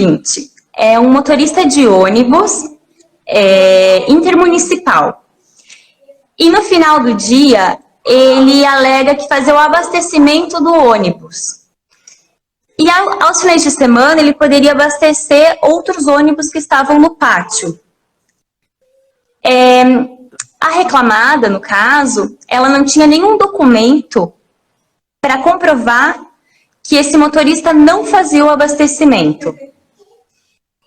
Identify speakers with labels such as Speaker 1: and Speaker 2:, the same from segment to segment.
Speaker 1: seguinte, é um motorista de ônibus intermunicipal. E no final do dia, ele alega que fazia o abastecimento do ônibus. E aos finais de semana, ele poderia abastecer outros ônibus que estavam no pátio. A reclamada, no caso, ela não tinha nenhum documento para comprovar que esse motorista não fazia o abastecimento.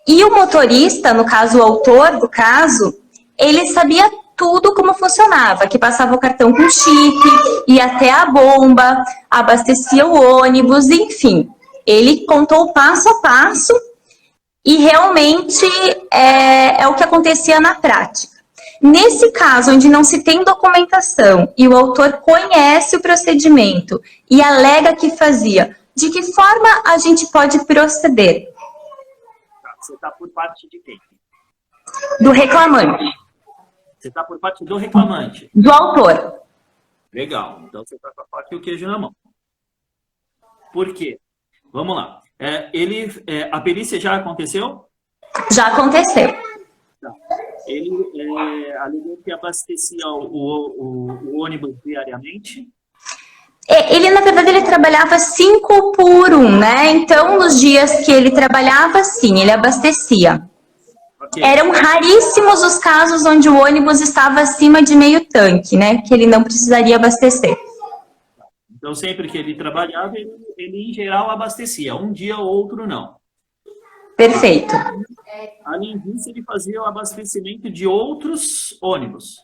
Speaker 1: E o motorista, no caso, o autor do caso, ele sabia tudo como funcionava, que passava o cartão com chip, ia até a bomba, abastecia o ônibus, enfim. Ele contou passo a passo e realmente é o que acontecia na prática. Nesse caso, onde não se tem documentação e o autor conhece o procedimento e alega que fazia, de que forma a gente pode proceder?
Speaker 2: Você está por parte de quem?
Speaker 1: Do reclamante.
Speaker 2: Você está por parte do reclamante?
Speaker 1: Do autor.
Speaker 2: Legal. Então você está com a faca e o queijo na mão. Por quê? Vamos lá. A perícia já aconteceu?
Speaker 1: Já aconteceu.
Speaker 2: Ele alegou que abastecia o ônibus diariamente?
Speaker 1: Ele, na verdade, ele trabalhava 5 por 1, né? Então, nos dias que ele trabalhava, sim, ele abastecia. Okay. Eram raríssimos os casos onde o ônibus estava acima de meio tanque, né? Que ele não precisaria abastecer.
Speaker 2: Então, sempre que ele trabalhava, ele em geral abastecia. Um dia ou outro, não.
Speaker 1: Perfeito.
Speaker 2: Além disso, ele fazia o abastecimento de outros ônibus.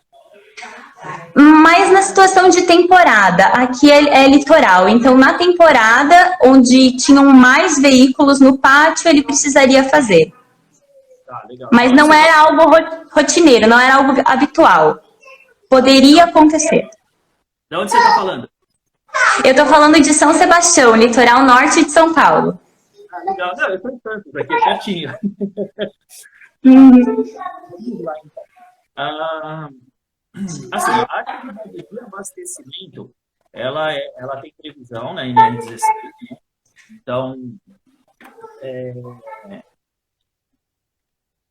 Speaker 1: Mas na situação de temporada, aqui é litoral, então na temporada onde tinham mais veículos no pátio, ele precisaria fazer.
Speaker 2: Tá, legal.
Speaker 1: Mas não era algo rotineiro, não era algo habitual. Poderia acontecer.
Speaker 2: De onde você está falando?
Speaker 1: Eu estou falando de São Sebastião, litoral norte de São Paulo.
Speaker 2: Ah, legal. Não, eu estou em Santos, aqui é pertinho. Vamos lá, então. Assim, a atividade de abastecimento, ela tem previsão na NR16, né? Então,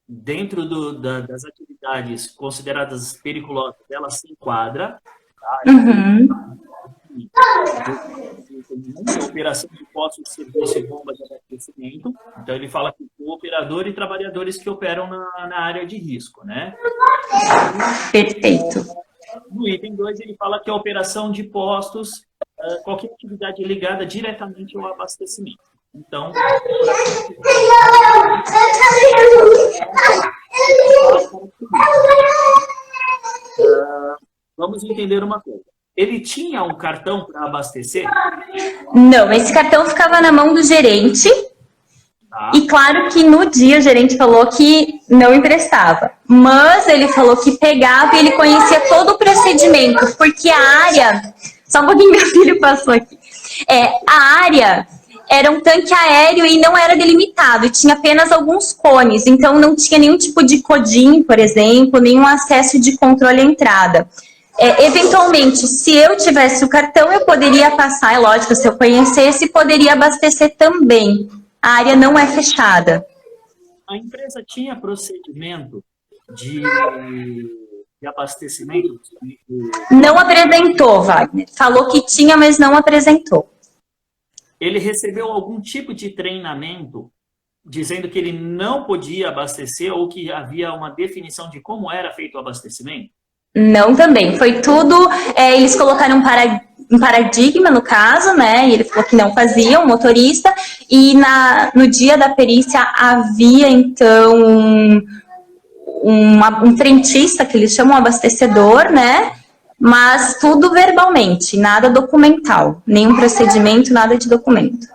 Speaker 2: dentro das atividades consideradas perigosas, ela se enquadra. Tá? Operação de postos de serviço e bombas de abastecimento. Então, ele fala que o operador e trabalhadores que operam na área de risco, né?
Speaker 1: Perfeito.
Speaker 2: No item 2, ele fala que a operação de postos, qualquer atividade ligada diretamente ao abastecimento. Então, vamos entender uma coisa. Ele tinha um cartão para abastecer?
Speaker 1: Não, esse cartão ficava na mão do gerente. Tá. E claro que no dia o gerente falou que não emprestava. Mas ele falou que pegava e ele conhecia todo o procedimento. Porque a área... Só um pouquinho, meu filho passou aqui. A área era um tanque aéreo e não era delimitado. Tinha apenas alguns cones. Então não tinha nenhum tipo de CODIM, por exemplo, nenhum acesso de controle à entrada. Eventualmente, se eu tivesse o cartão, eu poderia passar, é lógico, se eu conhecesse, poderia abastecer também. A área não é fechada.
Speaker 2: A empresa tinha procedimento de abastecimento?
Speaker 1: Não apresentou, Wagner. Falou que tinha, mas não apresentou.
Speaker 2: Ele recebeu algum tipo de treinamento dizendo que ele não podia abastecer ou que havia uma definição de como era feito o abastecimento?
Speaker 1: Não, também. Foi tudo... eles colocaram um paradigma, no caso, né? E ele falou que não fazia, um motorista. E no dia da perícia havia, então, um frentista, que eles chamam abastecedor, né? Mas tudo verbalmente, nada documental. Nenhum procedimento, nada de documento.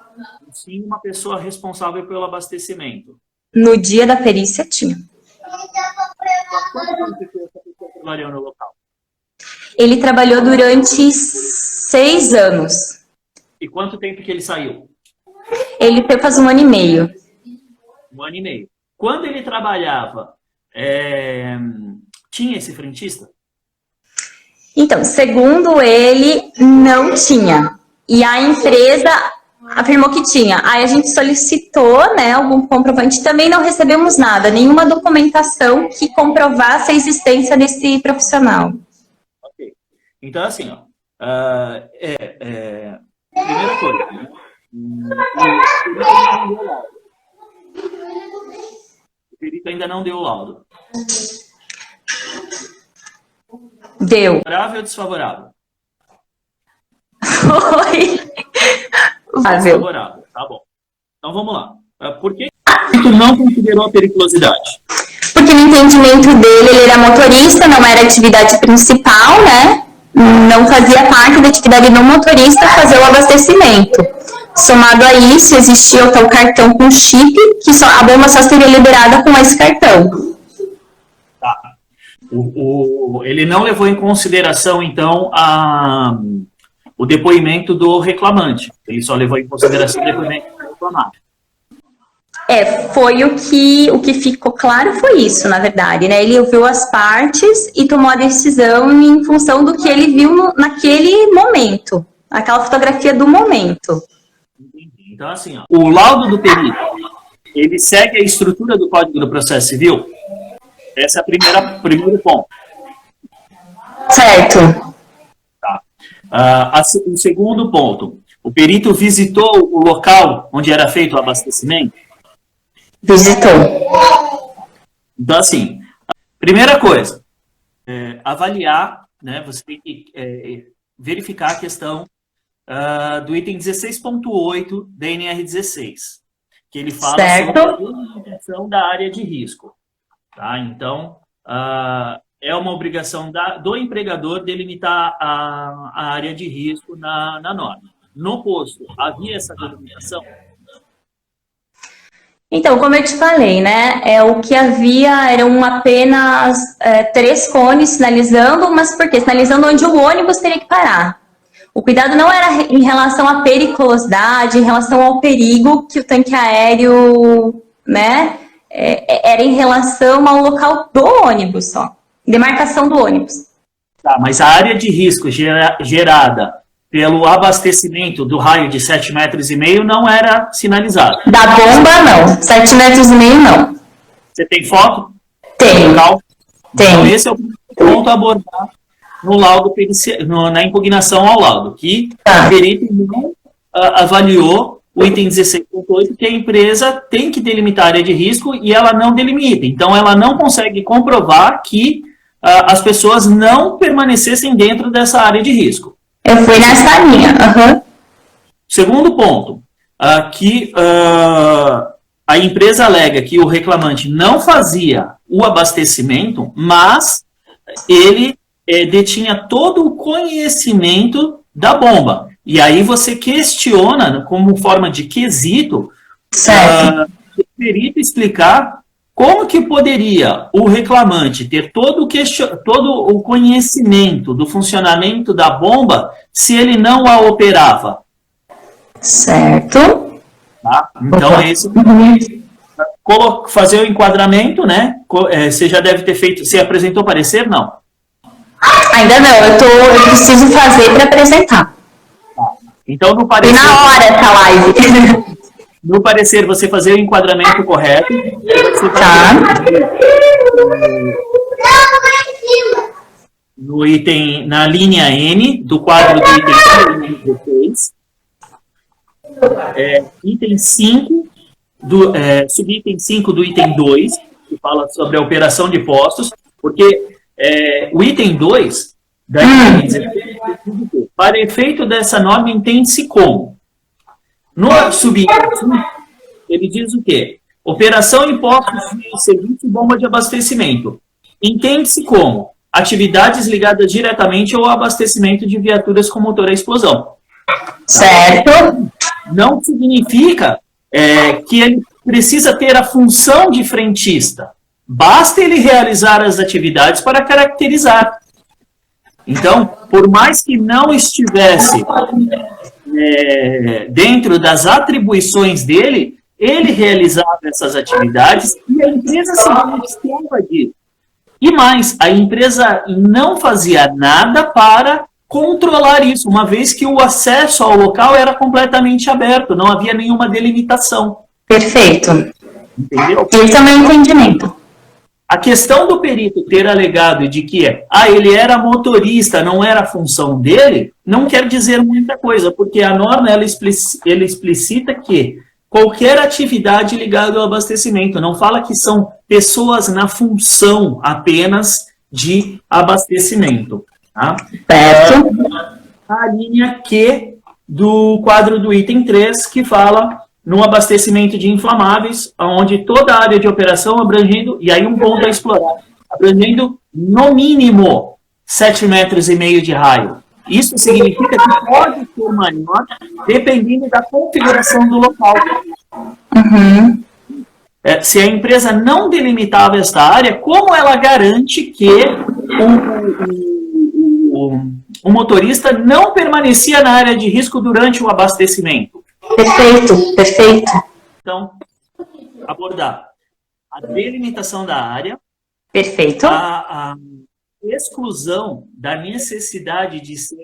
Speaker 2: Sim, uma pessoa responsável pelo abastecimento.
Speaker 1: No dia da perícia tinha.
Speaker 2: Quanto tempo essa pessoa trabalhou no local?
Speaker 1: Ele trabalhou durante 6 anos.
Speaker 2: E quanto tempo que ele saiu?
Speaker 1: Ele foi faz 1 ano e meio.
Speaker 2: 1 ano e meio. Quando ele trabalhava, tinha esse frentista?
Speaker 1: Então, segundo ele, não tinha. E a empresa Afirmou que tinha. Aí a gente solicitou, né, algum comprovante, também não recebemos nada, nenhuma documentação que comprovasse a existência desse profissional.
Speaker 2: Ok. Então, assim, ó, primeira coisa, né? O perito ainda não deu o laudo.
Speaker 1: Deu.
Speaker 2: Favorável ou desfavorável?
Speaker 1: Foi.
Speaker 2: Desfavorável, tá bom. Então vamos lá. Por que tu não considerou a periculosidade?
Speaker 1: Porque no entendimento dele, ele era motorista, não era atividade principal, né? Não fazia parte da atividade do motorista fazer o abastecimento. Somado a isso, existia o tal cartão com chip, que a bomba só seria liberada com esse cartão.
Speaker 2: Tá. Ele não levou em consideração, então, o depoimento do reclamante. Ele só levou em consideração o depoimento do reclamante.
Speaker 1: Foi o que ficou claro foi isso, na verdade, né? Ele ouviu as partes e tomou a decisão em função do que ele viu naquele momento, aquela fotografia do momento.
Speaker 2: Entendi. Então, assim, ó, o laudo do perito, ele segue a estrutura do Código do Processo Civil? Esse é o primeiro ponto.
Speaker 1: Certo.
Speaker 2: Tá. O segundo ponto, o perito visitou o local onde era feito o abastecimento?
Speaker 1: Visitou.
Speaker 2: Então, assim, primeira coisa, avaliar, né, você tem que verificar a questão do item 16.8 da NR16, que ele fala sobre a delimitação da área de risco. Tá? Então, é uma obrigação do empregador delimitar a área de risco na norma. No posto, havia essa delimitação?
Speaker 1: Então, como eu te falei, né, o que havia eram apenas 3 cones sinalizando, mas por quê? Sinalizando onde o ônibus teria que parar. O cuidado não era em relação à periculosidade, em relação ao perigo que o tanque aéreo, né, era em relação ao local do ônibus só, demarcação do ônibus.
Speaker 2: Tá, mas a área de risco gerada pelo abastecimento do raio de 7,5 metros não era sinalizado.
Speaker 1: Da bomba, não. 7,5 metros não.
Speaker 2: Você tem foto?
Speaker 1: Tem. Tem.
Speaker 2: Então, esse é o ponto a abordar no laudo na impugnação ao laudo, que o perito não avaliou o item 16.8, que a empresa tem que delimitar a área de risco e ela não delimita. Então, ela não consegue comprovar que as pessoas não permanecessem dentro dessa área de risco.
Speaker 1: Eu fui nessa linha. Uhum.
Speaker 2: Segundo ponto, que a empresa alega que o reclamante não fazia o abastecimento, mas ele detinha todo o conhecimento da bomba. E aí você questiona, como forma de quesito, o perito explicar como que poderia o reclamante ter todo o conhecimento do funcionamento da bomba se ele não a operava?
Speaker 1: Certo.
Speaker 2: Tá? Então, fazer o enquadramento, né? Você já deve ter feito. Você apresentou parecer? Não.
Speaker 1: Ainda não, eu preciso fazer para apresentar.
Speaker 2: Tá. Então, no parecer.
Speaker 1: E na hora essa live.
Speaker 2: No parecer, você fazer o enquadramento correto. No item, na linha N, do quadro do item 16. Item 5, subitem 5 do item 2, que fala sobre a operação de postos, porque o item 2 da item 16, para efeito dessa norma, entende-se como? No subitem 5, ele diz o quê? Operação em postos de serviço e bomba de abastecimento. Entende-se como atividades ligadas diretamente ao abastecimento de viaturas com motor à explosão.
Speaker 1: Certo.
Speaker 2: Não significa que ele precisa ter a função de frentista. Basta ele realizar as atividades para caracterizar. Então, por mais que não estivesse dentro das atribuições dele, ele realizava essas atividades e a empresa se beneficiava disso. E mais, a empresa não fazia nada para controlar isso, uma vez que o acesso ao local era completamente aberto, não havia nenhuma delimitação.
Speaker 1: Perfeito.
Speaker 2: Entendeu?
Speaker 1: Esse é o meu entendimento.
Speaker 2: A questão do perito ter alegado de que ele era motorista, não era a função dele, não quer dizer muita coisa, porque a norma ela explicita que qualquer atividade ligada ao abastecimento, não fala que são pessoas na função apenas de abastecimento. Tá?
Speaker 1: Certo.
Speaker 2: A linha Q do quadro do item 3, que fala no abastecimento de inflamáveis, onde toda a área de operação abrangendo, e aí um ponto a explorar, abrangendo no mínimo 7,5 metros de raio. Isso significa que pode ser maior, dependendo da configuração do local.
Speaker 1: Uhum.
Speaker 2: Se a empresa não delimitava esta área, como ela garante que o motorista não permanecia na área de risco durante o abastecimento?
Speaker 1: Perfeito, perfeito.
Speaker 2: Então, abordar a delimitação da área,
Speaker 1: Perfeito.
Speaker 2: a exclusão da necessidade de ser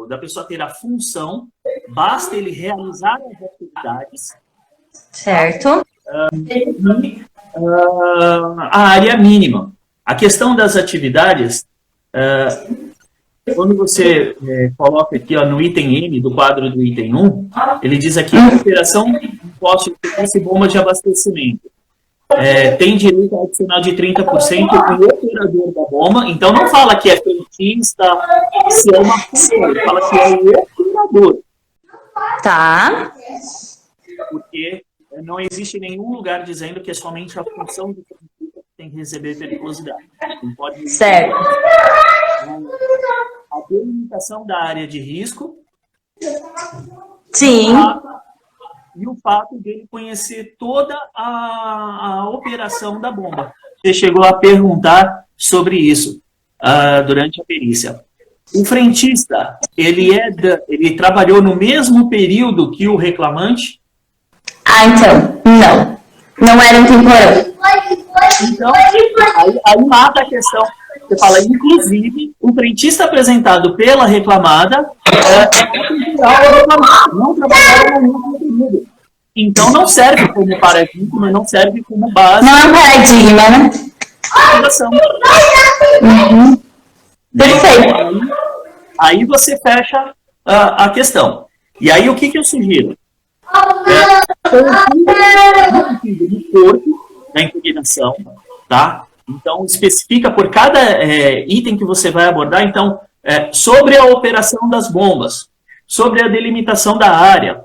Speaker 2: da pessoa ter a função, basta ele realizar as atividades.
Speaker 1: Certo.
Speaker 2: A área mínima. A questão das atividades, quando você coloca aqui no item M do quadro do item 1, ele diz aqui, operação de postos de bomba de abastecimento. Tem direito adicional de 30% do operador da bomba, então não fala que é frentista, se é uma função, ele fala que é o operador.
Speaker 1: Tá.
Speaker 2: Porque não existe nenhum lugar dizendo que é somente a função do frentista que tem que receber periculosidade. Não pode...
Speaker 1: Certo.
Speaker 2: A delimitação da área de risco.
Speaker 1: Sim.
Speaker 2: E o fato de ele conhecer toda a operação da bomba. Você chegou a perguntar sobre isso durante a perícia. O frentista, ele trabalhou no mesmo período que o reclamante?
Speaker 1: Então, não. Não era um temporão.
Speaker 2: Então, aí mata a questão. Você fala, inclusive, o frentista apresentado pela reclamada não trabalharam no mesmo período. Então, não serve como paradigma, não serve como base.
Speaker 1: Não é um paradigma, né? Uhum. Perfeito.
Speaker 2: Aí você fecha a questão. E aí, o que eu sugiro? No corpo da impugnação, tá? Então, especifica por cada item que você vai abordar, então, sobre a operação das bombas, sobre a delimitação da área,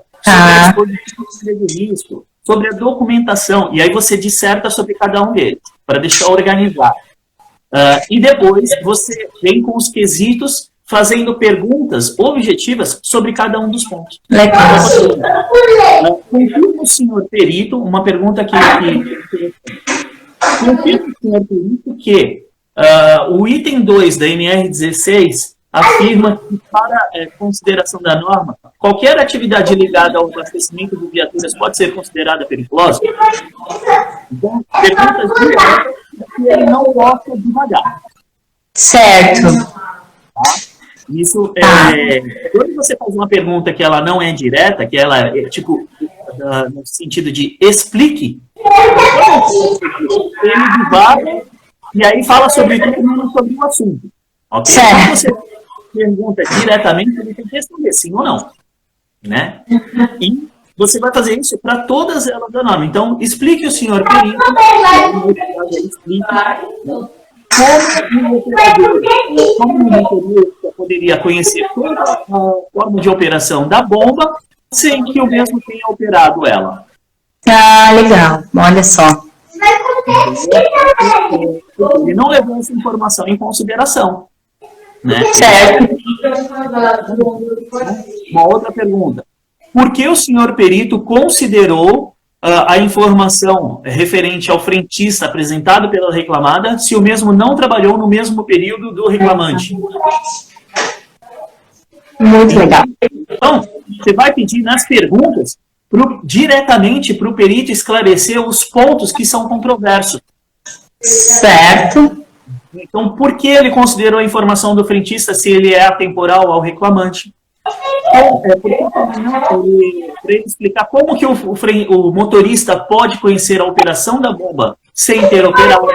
Speaker 2: sobre a disposição de risco, sobre a documentação, e aí você disserta sobre cada um deles, para deixar organizado. E depois você vem com os quesitos, fazendo perguntas objetivas sobre cada um dos pontos.
Speaker 1: Legal.
Speaker 2: Confirma o senhor perito, uma pergunta que confirma o senhor perito que o item 2 da NR16 afirma que, para consideração da norma, qualquer atividade ligada ao abastecimento de viaturas pode ser considerada periculosa? Então, perguntas diretas que ele não gosta devagar.
Speaker 1: Certo.
Speaker 2: Tá? Isso, quando você faz uma pergunta que ela não é direta, que ela é, tipo, no sentido de explique, ele divaga e aí fala sobre tudo menos sobre o assunto. Okay? Quando você pergunta diretamente, ele tem que responder sim ou não. Né? E você vai fazer isso para todas elas da norma. Então, explique o senhor perito, como o motorista poderia conhecer toda a forma de operação da bomba sem que o mesmo tenha operado ela.
Speaker 1: Legal. Olha só.
Speaker 2: Ele não levou essa informação em consideração. Né?
Speaker 1: Certo.
Speaker 2: Uma outra pergunta. Por que o senhor perito considerou a informação referente ao frentista apresentado pela reclamada se o mesmo não trabalhou no mesmo período do reclamante?
Speaker 1: Muito legal.
Speaker 2: Então, você vai pedir nas perguntas diretamente para o perito esclarecer os pontos que são controversos.
Speaker 1: Certo.
Speaker 2: Então, por que ele considerou a informação do frentista se ele é atemporal ao reclamante? Para ele explicar como que o motorista pode conhecer a operação da bomba sem ter operado,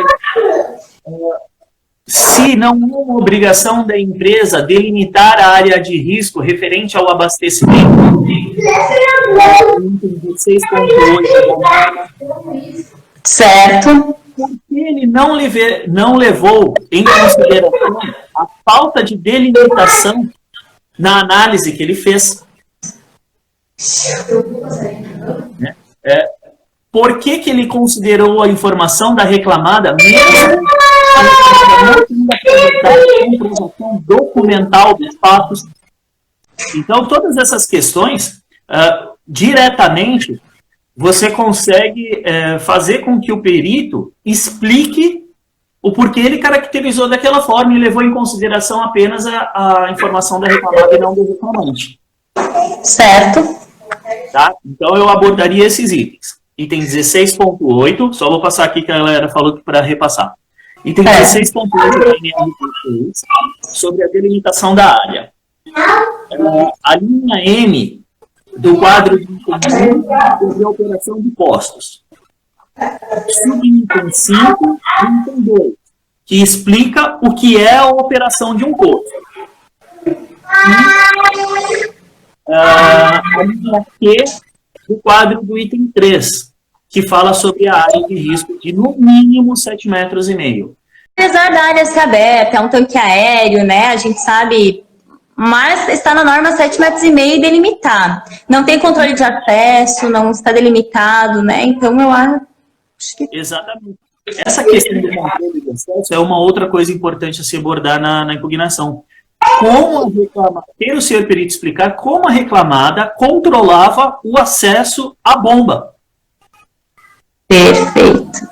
Speaker 2: se não é uma obrigação da empresa delimitar a área de risco referente ao abastecimento, 16.8.
Speaker 1: Certo.
Speaker 2: Porque ele não levou em consideração a falta de delimitação na análise que ele fez. Por que ele considerou a informação da reclamada mesmo a comprovação documental dos fatos? Então, todas essas questões, diretamente, você consegue fazer com que o perito explique o porquê ele caracterizou daquela forma e levou em consideração apenas a informação da reclamada e não do reclamante.
Speaker 1: Certo.
Speaker 2: Tá? Então, eu abordaria esses itens. Item 16.8, só vou passar aqui que a galera falou para repassar. Item 16.8 da NR 6, sobre a delimitação da área. A linha M do quadro de item 1 sobre a operação de postos. Subitem 5 e item 2, que explica o que é a operação de um posto. A linha Q do quadro do item 3, que fala sobre a área de risco de no mínimo 7,5 metros.
Speaker 1: Apesar da área ser aberta, é um tanque aéreo, né? A gente sabe, mas está na norma 7,5 metros e delimitar. Não tem controle de acesso, não está delimitado, né? Então eu acho que...
Speaker 2: Exatamente. Essa questão do controle de acesso é uma outra coisa importante a se abordar na impugnação. Como a reclamada, quero o senhor perito explicar como a reclamada controlava o acesso à bomba.
Speaker 1: Perfeito.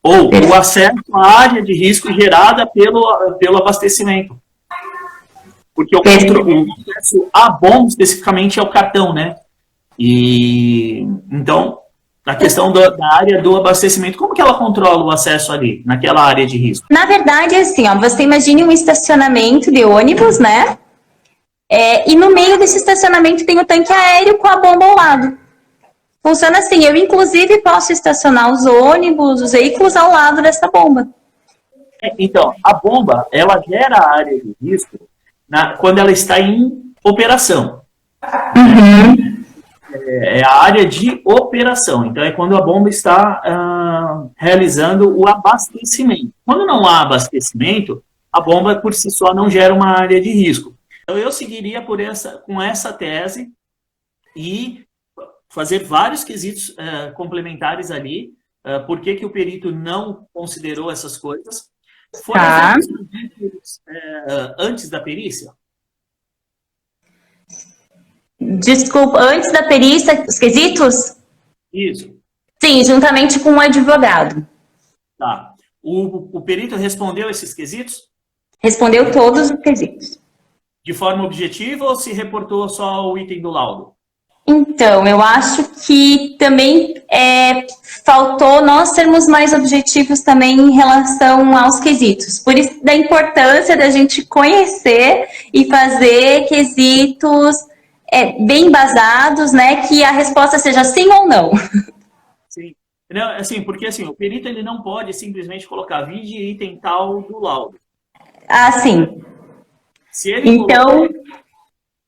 Speaker 2: Ou o acesso à área de risco gerada pelo abastecimento. Porque o acesso à bomba, especificamente, é o cartão, né? E, então, na questão da área do abastecimento, como que ela controla o acesso ali, naquela área de risco?
Speaker 1: Na verdade, assim, ó, você imagine um estacionamento de ônibus, né? E no meio desse estacionamento tem o tanque aéreo com a bomba ao lado. Funciona assim, eu inclusive posso estacionar os ônibus, os veículos ao lado dessa bomba.
Speaker 2: Então, a bomba, ela gera a área de risco quando ela está em operação.
Speaker 1: Uhum.
Speaker 2: É a área de operação. Então, é quando a bomba está realizando o abastecimento. Quando não há abastecimento, a bomba por si só não gera uma área de risco. Então, eu seguiria com essa tese e fazer vários quesitos complementares ali. Por que o perito não considerou essas coisas? Foram feitos antes da perícia?
Speaker 1: Desculpa, antes da perícia, os quesitos?
Speaker 2: Isso.
Speaker 1: Sim, juntamente com o advogado.
Speaker 2: Tá. O perito respondeu esses quesitos?
Speaker 1: Respondeu todos os quesitos.
Speaker 2: De forma objetiva ou se reportou só o item do laudo?
Speaker 1: Então, eu acho que também faltou nós sermos mais objetivos também em relação aos quesitos. Por isso, da importância da gente conhecer e fazer quesitos bem embasados, né? Que a resposta seja sim ou não.
Speaker 2: Sim. Não, assim, porque assim, o perito ele não pode simplesmente colocar vide item tal do laudo.
Speaker 1: Ah, sim.
Speaker 2: Se ele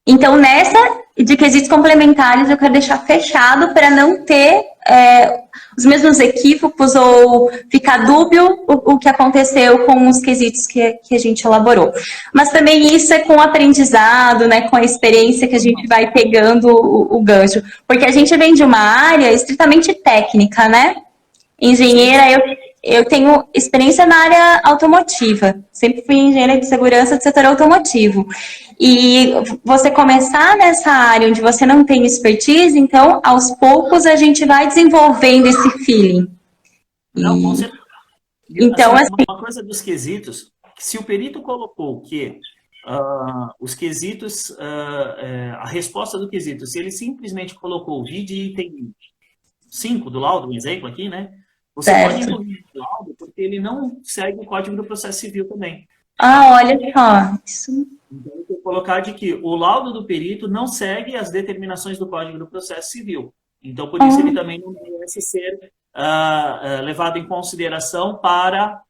Speaker 1: Então, nessa de quesitos complementares, eu quero deixar fechado para não ter os mesmos equívocos ou ficar dúbio o que aconteceu com os quesitos que a gente elaborou. Mas também isso é com o aprendizado, né, com a experiência que a gente vai pegando o gancho. Porque a gente vem de uma área estritamente técnica, né? Engenheira, eu tenho experiência na área automotiva. Sempre fui engenheira de segurança do setor automotivo. E você começar nessa área onde você não tem expertise, então, aos poucos, a gente vai desenvolvendo esse feeling.
Speaker 2: Não, com certeza.
Speaker 1: Então, assim,
Speaker 2: uma coisa dos quesitos, se o perito colocou que os quesitos, a resposta do quesito, se ele simplesmente colocou vide item 5 do laudo, um exemplo aqui, né? Você pode
Speaker 1: Certo.
Speaker 2: impugnar o laudo porque ele não segue o Código do Processo Civil também.
Speaker 1: Ah, olha só. Isso.
Speaker 2: Então, eu vou colocar de que o laudo do perito não segue as determinações do Código do Processo Civil. Então, por isso, ele também não merece ser levado em consideração para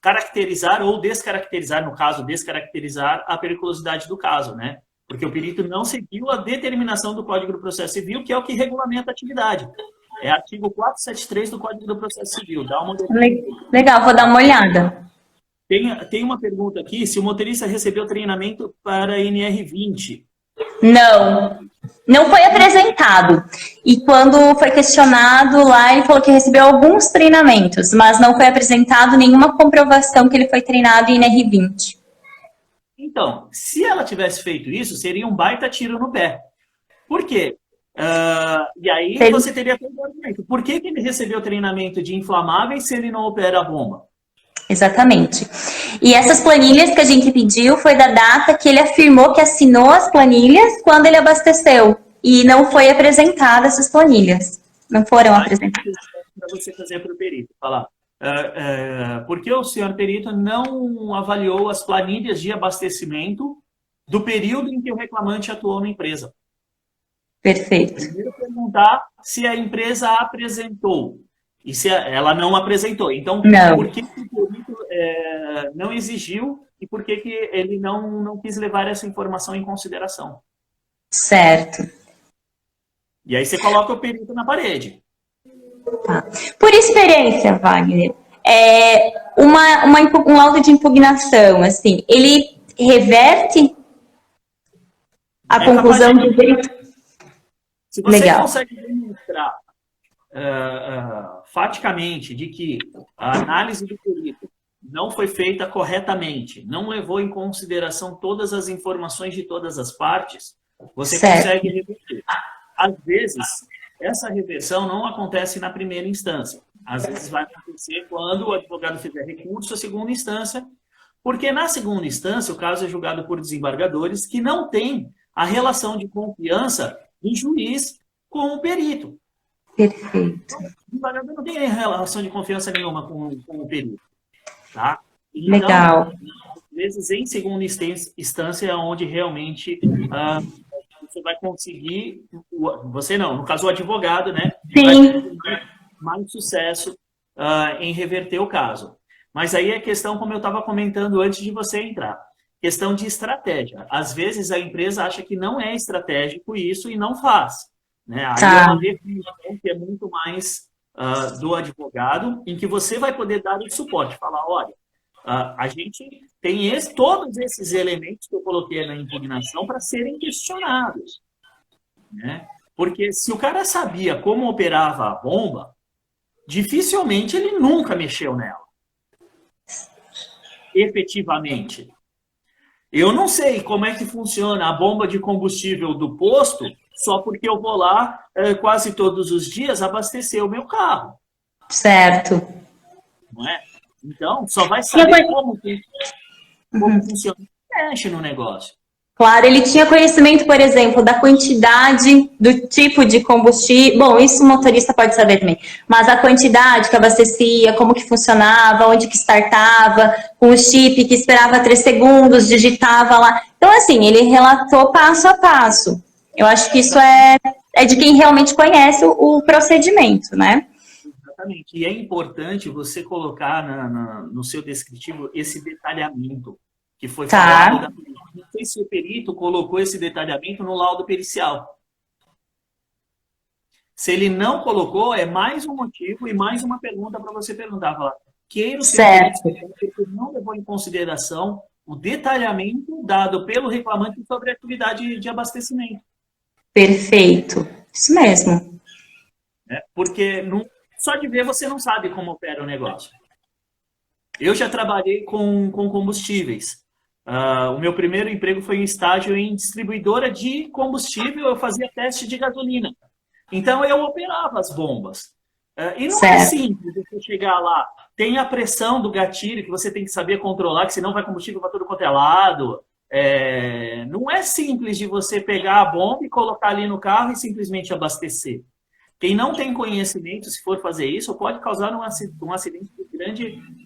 Speaker 2: caracterizar ou descaracterizar, no caso, descaracterizar a periculosidade do caso, né? Porque o perito não seguiu a determinação do Código do Processo Civil, que é o que regulamenta a atividade. É artigo 473 do Código do Processo Civil. Dá uma olhada.
Speaker 1: Legal, vou dar uma olhada.
Speaker 2: Tem uma pergunta aqui, se o motorista recebeu treinamento para NR20.
Speaker 1: Não, não foi apresentado. E quando foi questionado lá, ele falou que recebeu alguns treinamentos, mas não foi apresentado nenhuma comprovação que ele foi treinado em NR20.
Speaker 2: Então, se ela tivesse feito isso, seria um baita tiro no pé. Por quê? E aí você teria todo o argumento. Por que ele recebeu treinamento de inflamáveis se ele não opera a bomba?
Speaker 1: Exatamente. E essas planilhas que a gente pediu foi da data que ele afirmou que assinou as planilhas quando ele abasteceu. E não foi apresentada essas planilhas. Não foram apresentadas.
Speaker 2: Para você fazer para o perito, falar. Por que o senhor perito não avaliou as planilhas de abastecimento do período em que o reclamante atuou na empresa?
Speaker 1: Perfeito.
Speaker 2: Primeiro perguntar se a empresa apresentou. E se ela não apresentou. Então,
Speaker 1: não.
Speaker 2: Por que o perito não exigiu e por que ele não quis levar essa informação em consideração?
Speaker 1: Certo.
Speaker 2: E aí você coloca o perito na parede.
Speaker 1: Tá. Por experiência, Wagner, um laudo de impugnação, assim, ele reverte a conclusão do direito?
Speaker 2: Se você
Speaker 1: Legal.
Speaker 2: consegue demonstrar faticamente de que a análise do perito não foi feita corretamente, não levou em consideração todas as informações de todas as partes, você consegue reverter. Às vezes, essa reversão não acontece na primeira instância. Às vezes vai acontecer quando o advogado fizer recurso à segunda instância, porque na segunda instância o caso é julgado por desembargadores que não têm a relação de confiança do juiz com o perito.
Speaker 1: Perfeito.
Speaker 2: O desembargador não tem relação de confiança nenhuma com o perito. Tá? Então,
Speaker 1: legal.
Speaker 2: Às vezes, em segunda instância, é onde realmente você vai conseguir, você não, no caso o advogado, né?
Speaker 1: Sim.
Speaker 2: Vai ter mais sucesso em reverter o caso. Mas aí é questão, como eu estava comentando antes de você entrar, questão de estratégia. Às vezes a empresa acha que não é estratégico isso e não faz. Né? Aí é uma definição que é muito mais do advogado, em que você vai poder dar o suporte, falar, olha, a gente tem todos esses elementos que eu coloquei na impugnação para serem questionados. Né? Porque se o cara sabia como operava a bomba, dificilmente ele nunca mexeu nela. Efetivamente. Eu não sei como é que funciona a bomba de combustível do posto só porque eu vou lá quase todos os dias abastecer o meu carro.
Speaker 1: Certo.
Speaker 2: Não é? Então, só vai saber como funciona. Mexe no negócio.
Speaker 1: Claro, ele tinha conhecimento, por exemplo, da quantidade, do tipo de combustível. Bom, isso o motorista pode saber também. Mas a quantidade que abastecia, como que funcionava, onde que startava, com o chip que esperava 3 segundos, digitava lá. Então, assim, ele relatou passo a passo. Eu acho que isso é de quem realmente conhece o procedimento, né?
Speaker 2: Exatamente. E é importante você colocar no seu descritivo esse detalhamento que foi falado da perito. Não sei se o perito colocou esse detalhamento no laudo pericial. Se ele não colocou, é mais um motivo e mais uma pergunta para você perguntar. Falar, queiro ser porque não levou em consideração o detalhamento dado pelo reclamante sobre a atividade de abastecimento.
Speaker 1: Perfeito. Isso mesmo.
Speaker 2: Porque só de ver você não sabe como opera o negócio. Eu já trabalhei com combustíveis. O meu primeiro emprego foi em estágio em distribuidora de combustível, eu fazia teste de gasolina. Então, eu operava as bombas. E não é simples você chegar lá. Tem a pressão do gatilho que você tem que saber controlar, que senão vai combustível para todo quanto é lado. Não é simples de você pegar a bomba e colocar ali no carro e simplesmente abastecer. Quem não tem conhecimento, se for fazer isso, pode causar um acidente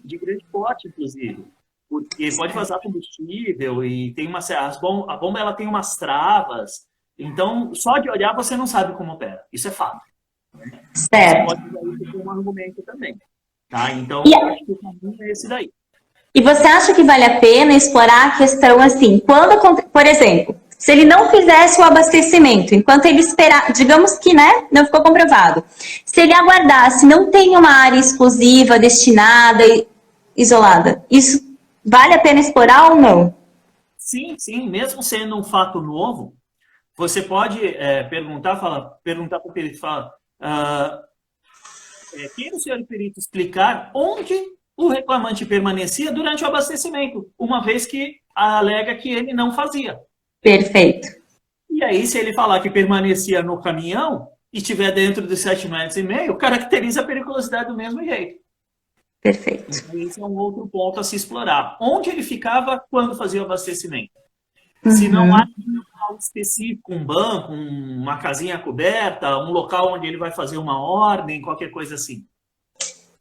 Speaker 2: de grande porte, inclusive. Porque pode vazar combustível e tem a bomba ela tem umas travas. Então, só de olhar você não sabe como opera. Isso é fato.
Speaker 1: Certo.
Speaker 2: Você pode usar isso como argumento também. Tá? Então,
Speaker 1: E,
Speaker 2: eu acho que o caminho é esse daí.
Speaker 1: e você acha que vale a pena explorar a questão assim, por exemplo, se ele não fizesse o abastecimento, enquanto ele esperar, digamos que, né, não ficou comprovado. Se ele aguardasse, não tem uma área exclusiva, destinada, isolada, isso vale a pena explorar ou não?
Speaker 2: Sim, sim, mesmo sendo um fato novo, você pode perguntar para o perito, queira o senhor perito explicar onde o reclamante permanecia durante o abastecimento, uma vez que alega que ele não fazia.
Speaker 1: Perfeito.
Speaker 2: E aí, se ele falar que permanecia no caminhão e estiver dentro dos 7,5 metros, caracteriza a periculosidade do mesmo jeito.
Speaker 1: Perfeito.
Speaker 2: Então, esse é um outro ponto a se explorar. Onde ele ficava quando fazia o abastecimento?
Speaker 1: Uhum.
Speaker 2: Se não há um local específico, um banco, uma casinha coberta, um local onde ele vai fazer uma ordem, qualquer coisa assim.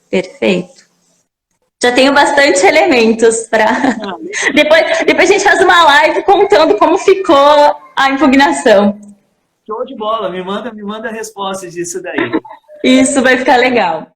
Speaker 1: Perfeito. Já tenho bastante elementos para... Depois a gente faz uma live contando como ficou a impugnação.
Speaker 2: Show de bola, me manda respostas disso daí.
Speaker 1: Isso vai ficar legal.